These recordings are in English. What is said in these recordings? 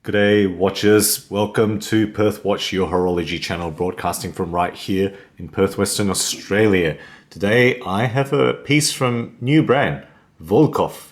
G'day watchers, welcome to Perth WAtch, your horology channel broadcasting from right here in Perth, Western Australia. Today I have a piece from new brand, Wolkov.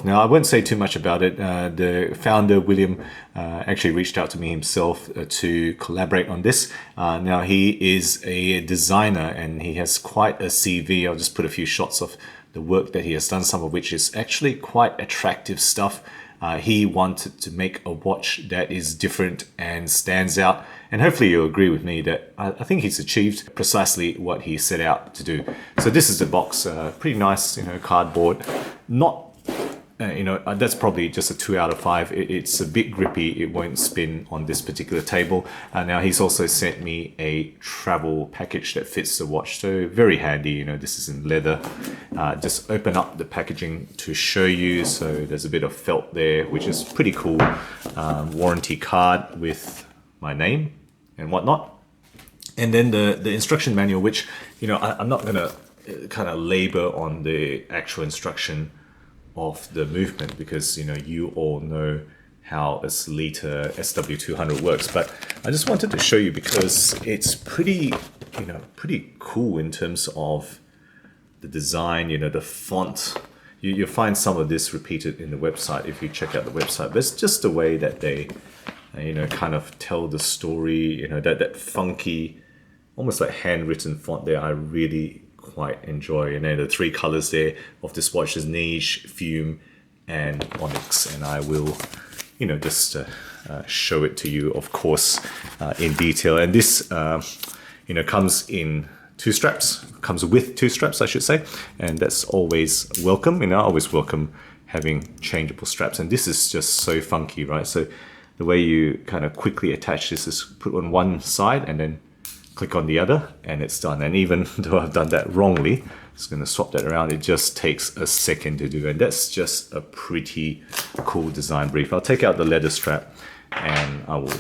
Now I won't say too much about it. The founder, William, actually reached out to me himself to collaborate on this. Now he is a designer and he has quite a CV. I'll just put a few shots of the work that he has done, some of which is actually quite attractive stuff. He wanted to make a watch that is different and stands out, and hopefully you'll agree with me that I think he's achieved precisely what he set out to do. So this is the box, pretty nice, cardboard. Not, that's probably just a 2 out of 5. It's a bit grippy. It won't spin on this particular table. Now he's also sent me a travel package that fits the watch, so very handy. This is in leather. Just open up the packaging to show you. So there's a bit of felt there, which is pretty cool. Warranty card with my name and whatnot. And then the instruction manual, which, I'm not gonna kind of labor on the actual instruction of the movement, because you all know how a Sellita SW200 works, but I just wanted to show you because it's pretty cool in terms of the design, the font. You'll find some of this repeated in the website if you check out the website, but it's just the way that they kind of tell the story, that funky, almost like handwritten font there. I really quite enjoy. The 3 colors there of this watch is Neige, Fume, and Onyx, and I will just show it to you, of course, in detail. And this comes in 2 straps, comes with 2 straps, I should say, and that's always welcome. I always welcome having changeable straps, and this is just so funky, right? So the way you kind of quickly attach this is put on one side and then click on the other, and it's done. And even though I've done that wrongly, just going to swap that around. It just takes a second to do, and that's just a pretty cool design brief. I'll take out the leather strap and I will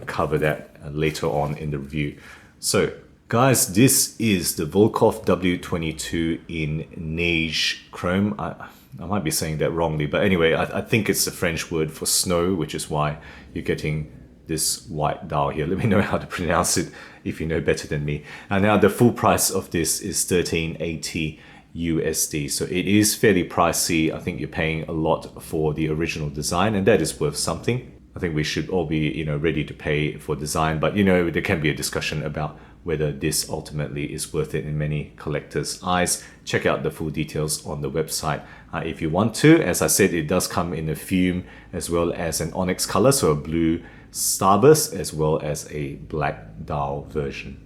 cover that later on in the review. So guys, this is the Wolkov W22 in Neige Chrome. I might be saying that wrongly, but anyway, I think it's the French word for snow, which is why you're getting this white dial here. Let me know how to pronounce it if you know better than me. And now the full price of this is $13.80 USD. So it is fairly pricey. I think you're paying a lot for the original design, and that is worth something. I think we should all be ready to pay for design, but there can be a discussion about whether this ultimately is worth it in many collectors' eyes. Check out the full details on the website if you want to. As I said, it does come in a fume as well as an onyx color, so a blue starburst as well as a black dial version.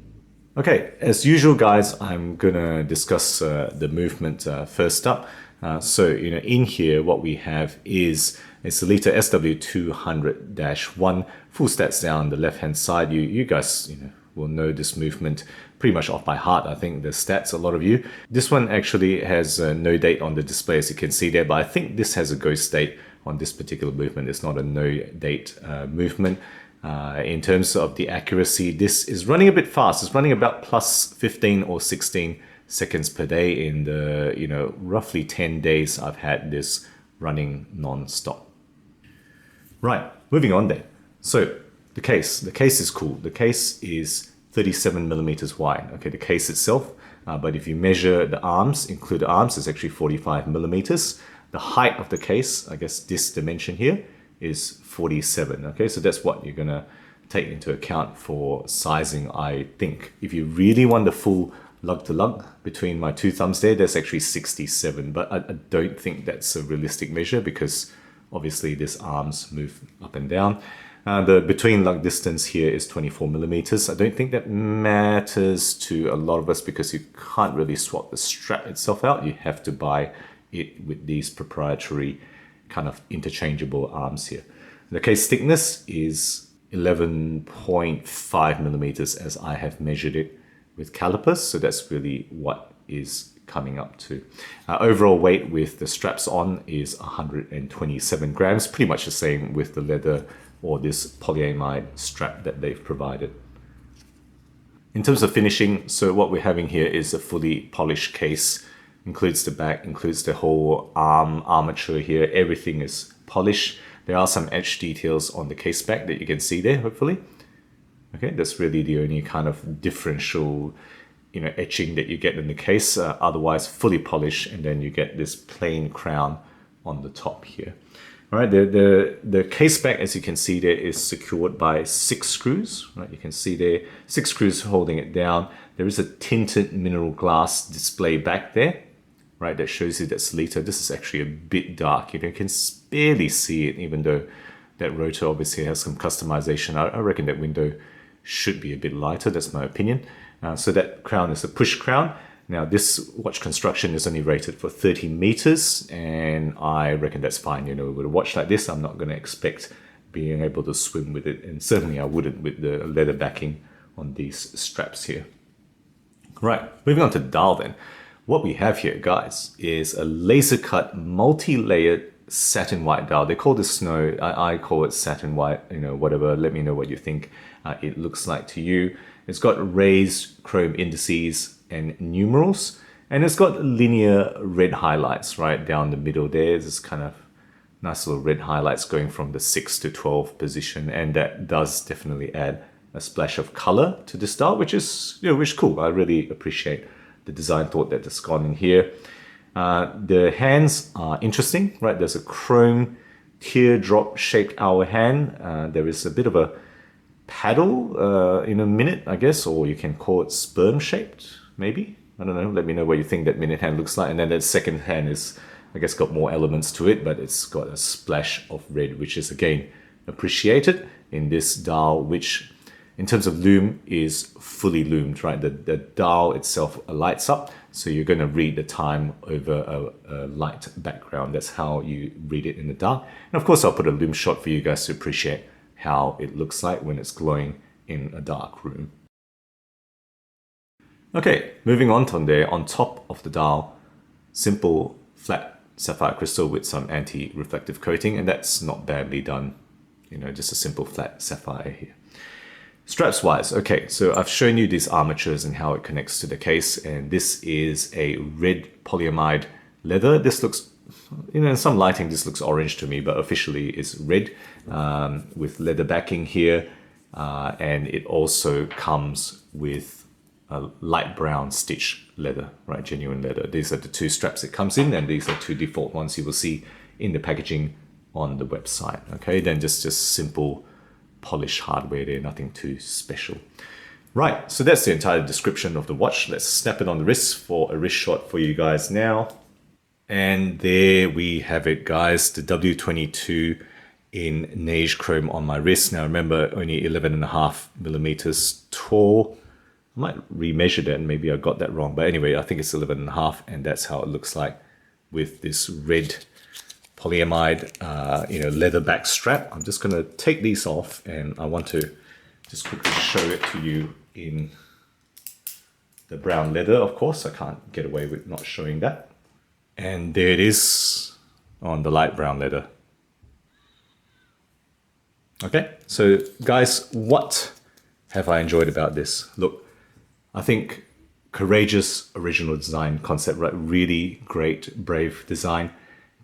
Okay, as usual guys, I'm gonna discuss the movement first up. So in here what we have is a Sellita SW200-1, full stats down the left hand side. You guys will know this movement pretty much off by heart. I think the stats, a lot of you. This one actually has no date on the display, as you can see there, but I think this has a ghost date on this particular movement. It's not a no date movement. In terms of the accuracy, this is running a bit fast. It's running about plus 15 or 16 seconds per day in the roughly 10 days I've had this running non-stop. Right, moving on then. So the case is cool. The case is 37 millimeters wide. Okay, the case itself, but if you measure the arms, include the arms, it's actually 45 millimeters. The height of the case, I guess this dimension here, is 47. Okay, so that's what you're gonna take into account for sizing, I think. If you really want the full lug to lug between my 2 thumbs there, that's actually 67, but I don't think that's a realistic measure because obviously this arms move up and down. The between lug distance here is 24 millimeters. I don't think that matters to a lot of us because you can't really swap the strap itself out. You have to buy it with these proprietary kind of interchangeable arms here. The case thickness is 11.5 millimeters as I have measured it with calipers, so that's really what is coming up to. Overall weight with the straps on is 127 grams, pretty much the same with the leather or this polyamide strap that they've provided. In terms of finishing, so what we're having here is a fully polished case. Includes the back, includes the whole arm armature here. Everything is polished. There are some etched details on the case back that you can see there, hopefully. Okay, that's really the only kind of differential, etching that you get in the case. Otherwise, fully polished, and then you get this plain crown on the top here. All right, the case back, as you can see there, is secured by 6 screws. Right, you can see there, 6 screws holding it down. There is a tinted mineral glass display back there, right, that shows you that Sellita. This is actually a bit dark. You can barely see it, even though that rotor obviously has some customization. I reckon that window should be a bit lighter. That's my opinion. So that crown is a push crown. Now, this watch construction is only rated for 30 meters, and I reckon that's fine. With a watch like this, I'm not going to expect being able to swim with it, and certainly I wouldn't with the leather backing on these straps here. Right, moving on to the dial then. What we have here, guys, is a laser-cut, multi-layered satin white dial. They call this snow. I call it satin white, whatever. Let me know what you think it looks like to you. It's got raised chrome indices and numerals, and it's got linear red highlights right down the middle there. There's kind of nice little red highlights going from the 6 to 12 position, and that does definitely add a splash of color to this dial, which is cool. I really appreciate the design thought that has gone in here. The hands are interesting, right? There's a chrome teardrop shaped hour hand. There is a bit of a paddle in a minute, I guess, or you can call it sperm shaped, maybe. I don't know. Let me know what you think that minute hand looks like. And then that second hand is, I guess, got more elements to it, but it's got a splash of red, which is again appreciated in this dial, which in terms of lume is fully lumed, right? The dial itself lights up, so you're going to read the time over a light background. That's how you read it in the dark. And of course, I'll put a lume shot for you guys to appreciate how it looks like when it's glowing in a dark room. Okay, moving on from there, on top of the dial, simple flat sapphire crystal with some anti-reflective coating, and that's not badly done. Just a simple flat sapphire here. Straps wise, okay, so I've shown you these armatures and how it connects to the case, and this is a red polyamide leather. This looks, in some lighting, this looks orange to me, but officially it's red with leather backing here, and it also comes with a light brown stitch leather, right? Genuine leather. These are the 2 straps it comes in, and these are 2 default ones you will see in the packaging on the website. Okay, then just simple polished hardware there, nothing too special. Right, so that's the entire description of the watch. Let's snap it on the wrist for a wrist shot for you guys now. And there we have it, guys, the W22 in Neige chrome on my wrist. Now remember, only 11.5 millimeters tall. I might remeasure that and maybe I got that wrong, but anyway, I think it's 11.5, and that's how it looks like with this red polyamide, leather back strap. I'm just going to take these off, and I want to just quickly show it to you in the brown leather. Of course, I can't get away with not showing that. And there it is on the light brown leather. Okay, so guys, what have I enjoyed about this? Look, I think courageous original design concept, right? Really great, brave design.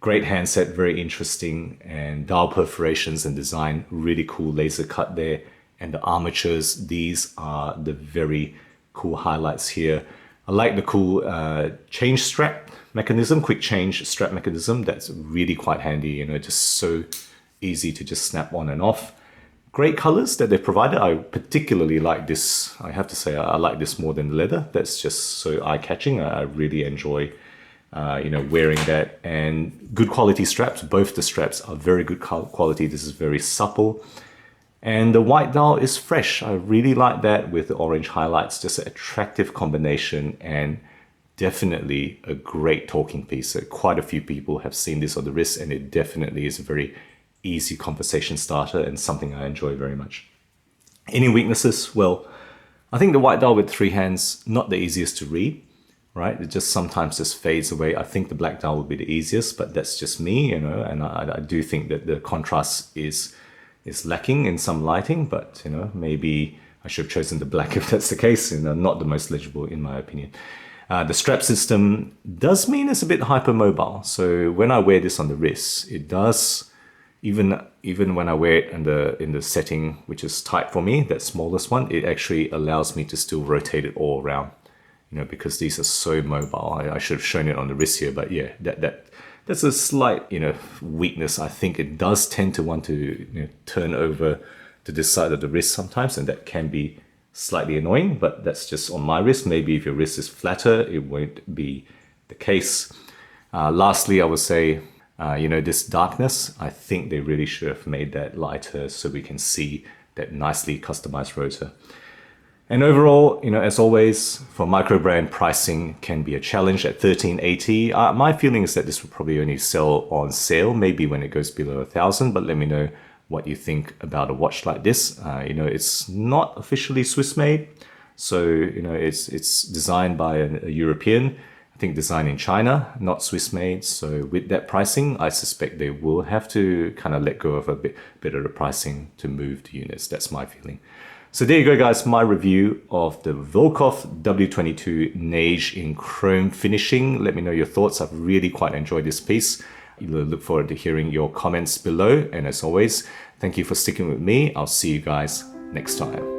Great handset, very interesting, and dial perforations and design, really cool laser cut there. And the armatures, these are the very cool highlights here. I like the cool change strap mechanism, quick change strap mechanism. That's really quite handy, just so easy to just snap on and off. Great colors that they provided. I particularly like this. I have to say, I like this more than the leather. That's just so eye-catching. I really enjoy wearing that, and good quality straps. Both the straps are very good quality. This is very supple, and the white dial is fresh. I really like that with the orange highlights. Just an attractive combination, and definitely a great talking piece. So quite a few people have seen this on the wrist, and it definitely is a very easy conversation starter and something I enjoy very much. Any weaknesses? Well, I think the white dial with 3 hands, not the easiest to read. Right, it just sometimes just fades away. I think the black dial would be the easiest, but that's just me, and I do think that the contrast is lacking in some lighting, but maybe I should have chosen the black if that's the case. Not the most legible in my opinion. The strap system does mean it's a bit hypermobile. So when I wear this on the wrist, it does, even when I wear it in the setting which is tight for me, that smallest one, it actually allows me to still rotate it all around. You know, because these are so mobile. I should have shown it on the wrist here, but yeah, that's a slight, you know, weakness. I think it does tend to want to, you know, turn over to this side of the wrist sometimes, and that can be slightly annoying, but that's just on my wrist. Maybe if your wrist is flatter, it won't be the case. Lastly, I would say, you know, this darkness, I think they really should have made that lighter so we can see that nicely customized rotor. And overall, you know, as always, for micro brand, pricing can be a challenge at $13.80. My feeling is that this will probably only sell on sale, maybe when it goes below 1,000, but let me know what you think about a watch like this. You know, it's not officially Swiss made. So, you know, it's designed by a European, I think designed in China, not Swiss made. So with that pricing, I suspect they will have to kind of let go of a bit of the pricing to move the units. That's my feeling. So there you go, guys, my review of the Wolkov W22 Neige in chrome finishing. Let me know your thoughts. I've really quite enjoyed this piece. I look forward to hearing your comments below. And as always, thank you for sticking with me. I'll see you guys next time.